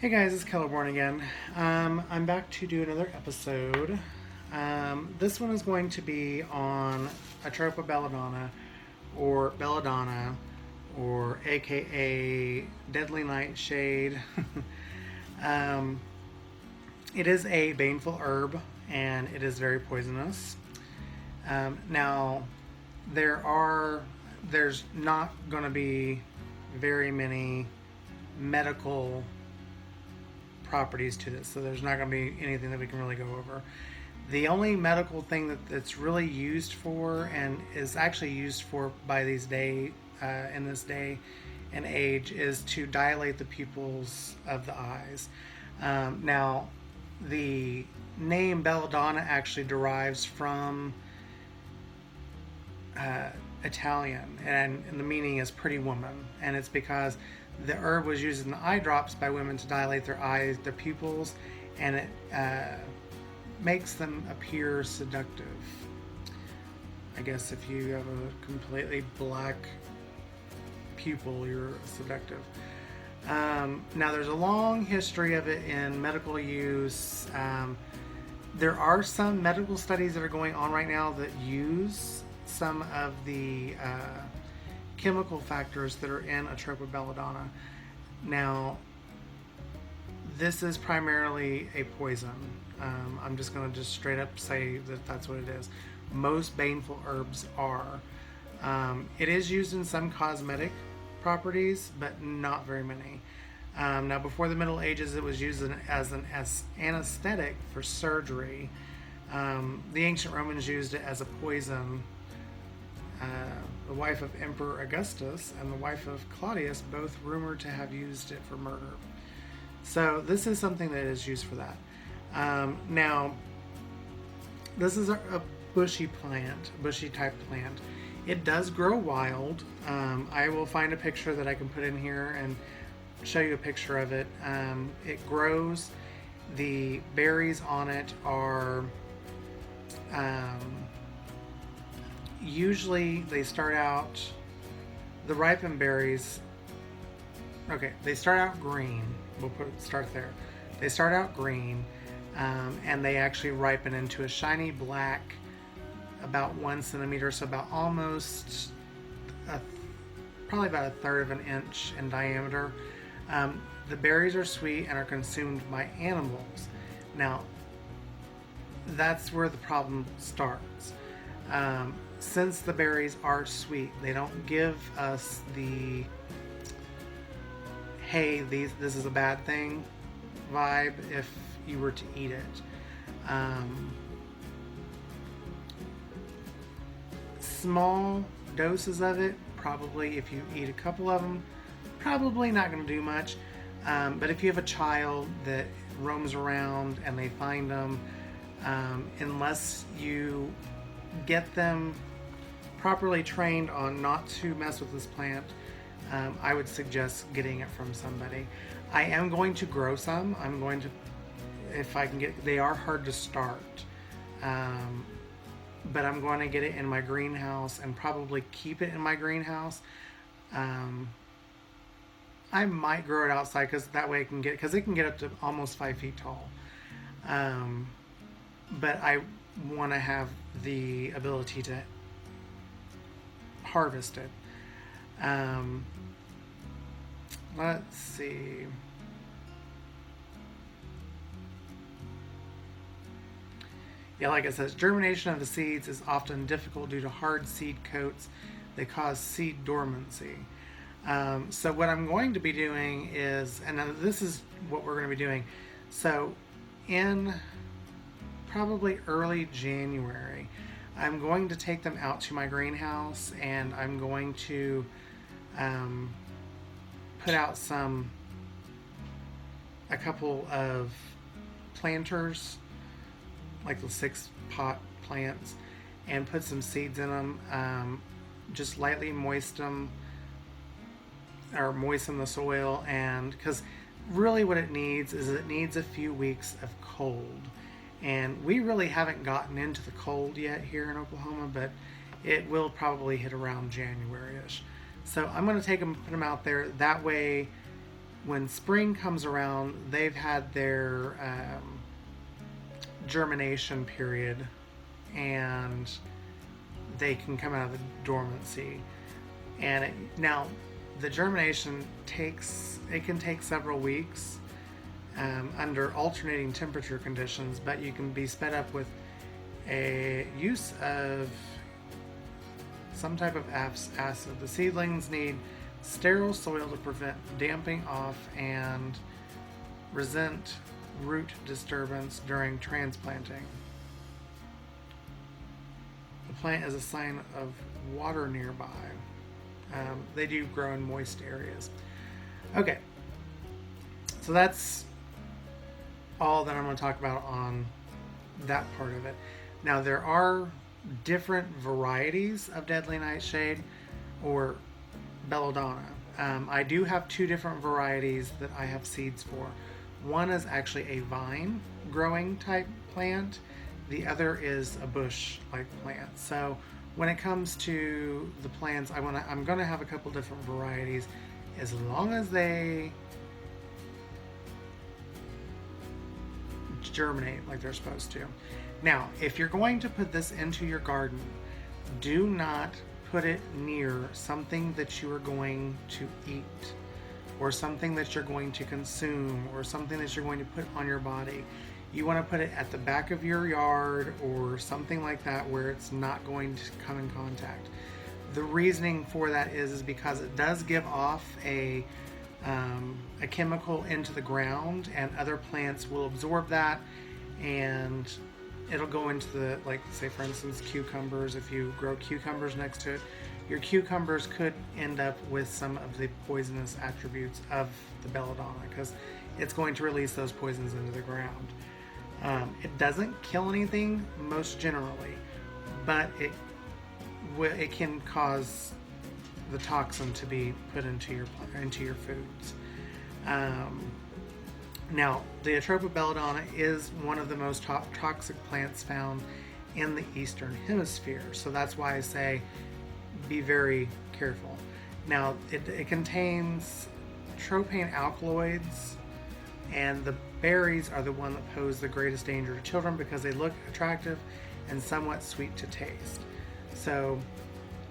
Hey guys, it's Kellerborn again. I'm back to do another episode. This one is going to be on Atropa Belladonna, or Belladonna, or AKA Deadly Nightshade. um, it is a baneful herb and it is very poisonous. Now, there are there's not going to be very many medical properties to this, so there's not going to be anything that we can really go over. The only medical thing that's really used for, and is actually used for by these in this day and age, is to dilate the pupils of the eyes. Now, the name belladonna actually derives from uh, Italian, and the meaning is pretty woman, and it's because the herb was used in the eye drops by women to dilate their eyes, their pupils, and it makes them appear seductive. I guess if you have a completely black pupil, you're seductive. Now, there's a long history of it in medical use. There are some medical studies that are going on right now that use some of the chemical factors that are in Atropa Belladonna. Now, this is primarily a poison. I'm just going to just straight up say that that's what it is. Most baneful herbs are. It is used in some cosmetic properties, but not very many. Now, before the Middle Ages, it was used as an anesthetic for surgery. The ancient Romans used it as a poison. The wife of Emperor Augustus and the wife of Claudius both rumored to have used it for murder. So this is something that is used for that. Now, this is a bushy plant, bushy type plant. It does grow wild. I will find a picture that I can put in here and show you a picture of it. It grows. The berries on it are usually they start out, the ripened berries, okay, they start out green. Start there. They start out green, and they actually ripen into a shiny black, about 1 centimeter, so about almost probably about a third of an inch in diameter. The berries are sweet and are consumed by animals. Now, that's where the problem starts. Since the berries are sweet, they don't give us the hey, this is a bad thing vibe if you were to eat it. Small doses of it, probably if you eat a couple of them, probably not going to do much. But if you have a child that roams around and they find them, unless you get them properly trained on not to mess with this plant, I would suggest getting it from somebody. I am going to grow some. I'm going to, if I can get, they are hard to start, but I'm going to get it in my greenhouse and probably keep it in my greenhouse. I might grow it outside because that way it can get up to almost 5 feet tall. But I want to have the ability to harvest it. Let's see. Yeah, like it says, germination of the seeds is often difficult due to hard seed coats that cause seed dormancy. So what I'm going to be doing is, and this is what we're going to be doing. So in probably early January, I'm going to take them out to my greenhouse and I'm going to put out a couple of planters, like the 6-pot plants, and put some seeds in them. Just lightly moisten the soil, and because really what it needs is it needs a few weeks of cold. And we really haven't gotten into the cold yet here in Oklahoma, but it will probably hit around January-ish. So I'm going to take them, put them out there. That way when spring comes around, they've had their germination period, and they can come out of the dormancy. And now the germination can take several weeks under alternating temperature conditions, but you can be sped up with a use of some type of acid. The seedlings need sterile soil to prevent damping off and resent root disturbance during transplanting. The plant is a sign of water nearby. They do grow in moist areas. Okay, so that's all that I'm going to talk about on that part of it. Now, there are different varieties of deadly nightshade or belladonna. I do have two different varieties that I have seeds for. One is actually a vine growing type plant. The other is a bush like plant. So when it comes to the plants, I'm going to have a couple different varieties, as long as they germinate like they're supposed to. Now, if you're going to put this into your garden, do not put it near something that you are going to eat, or something that you're going to consume, or something that you're going to put on your body. You want to put it at the back of your yard or something like that where it's not going to come in contact. The reasoning for that is because it does give off a chemical into the ground, and other plants will absorb that, and it'll go into the, like, say for instance cucumbers. If you grow cucumbers next to it, your cucumbers could end up with some of the poisonous attributes of the belladonna, because it's going to release those poisons into the ground. It doesn't kill anything most generally, but it can cause the toxin to be put into your foods. Now, the Atropa Belladonna is one of the most toxic plants found in the Eastern Hemisphere, so that's why I say be very careful. Now, it contains tropane alkaloids, and the berries are the one that pose the greatest danger to children because they look attractive and somewhat sweet to taste. So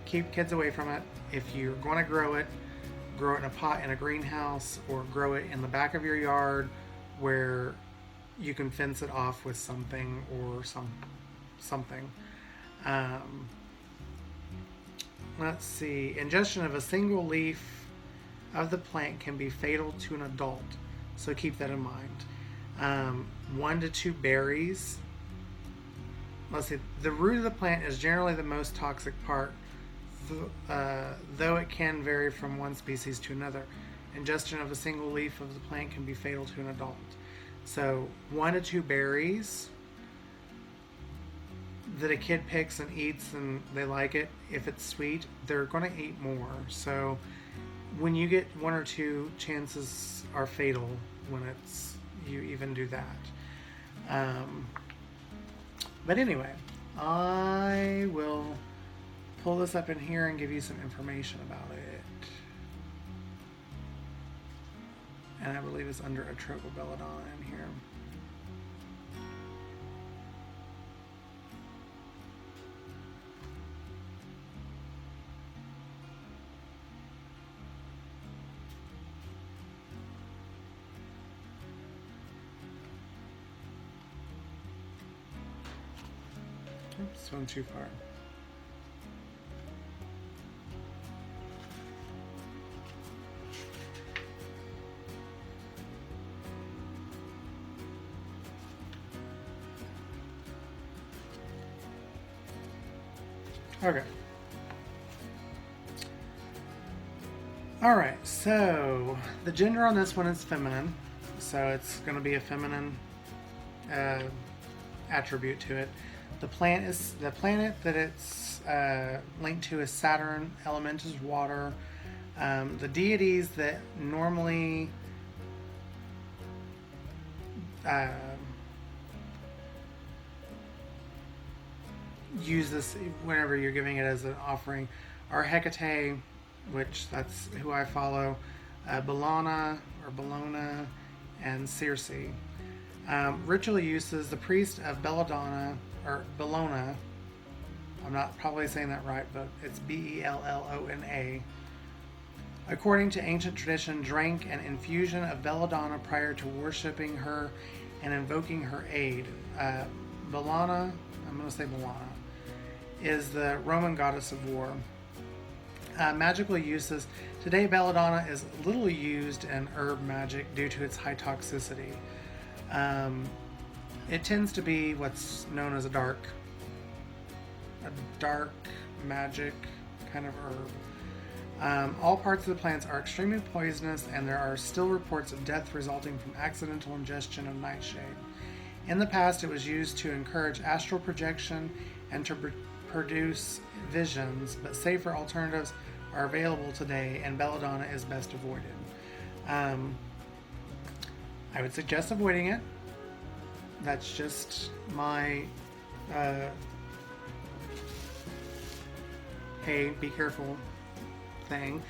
keep kids away from it. If you're going to grow it in a pot in a greenhouse, or grow it in the back of your yard where you can fence it off with something or something. Let's see. Ingestion of a single leaf of the plant can be fatal to an adult, so keep that in mind. 1 to 2 berries. Let's see. The root of the plant is generally the most toxic part, though it can vary from one species to another. Ingestion of a single leaf of the plant can be fatal to an adult. So 1 to 2 berries that a kid picks and eats and they like it, if it's sweet, they're going to eat more. So when you get 1 or 2, chances are fatal when you even do that. But anyway, I will pull this up in here and give you some information about it. And I believe it's under Atropa Belladonna in here. Oops, went too far. Okay. All right, so the gender on this one is feminine, so it's going to be a feminine attribute to it. The planet that it's linked to is Saturn. Element is water. The deities that normally use this whenever you're giving it as an offering are Hecate, which that's who I follow, Bellona or Bellona, and Circe. Ritual uses: the priest of Belladonna, or Bellona, I'm not probably saying that right, but it's Bellona, according to ancient tradition, drank an infusion of belladonna prior to worshipping her and invoking her aid. Bellona, I'm going to say Bellona, is the Roman goddess of war. Magical uses. Today, belladonna is little used in herb magic due to its high toxicity. It tends to be what's known as a dark magic kind of herb. All parts of the plants are extremely poisonous, and there are still reports of death resulting from accidental ingestion of nightshade. In the past, it was used to encourage astral projection and to produce visions, but safer alternatives are available today, and belladonna is best avoided. I would suggest avoiding it. That's just my hey, be careful thing.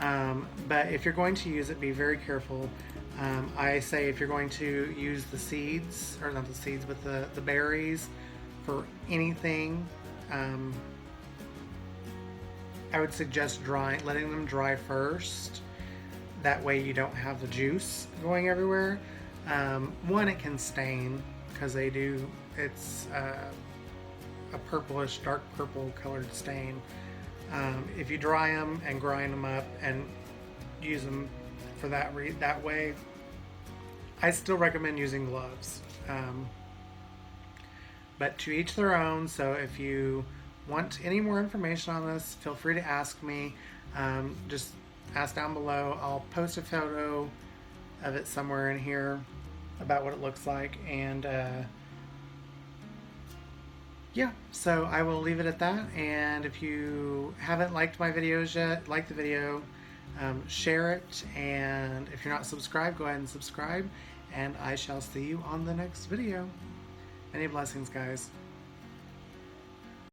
But if you're going to use it, be very careful. I say if you're going to use the seeds, or not the seeds, but the berries for anything, I would suggest letting them dry first. That way you don't have the juice going everywhere. One, it can stain, because it's a purplish, dark purple colored stain. If you dry them and grind them up and use them for that way, I still recommend using gloves. But to each their own. So if you want any more information on this, feel free to ask me. Just ask down below. I'll post a photo of it somewhere in here about what it looks like, and yeah, so I will leave it at that. And if you haven't liked my videos yet, like the video, share it, and if you're not subscribed, go ahead and subscribe, and I shall see you on the next video. Many blessings, guys.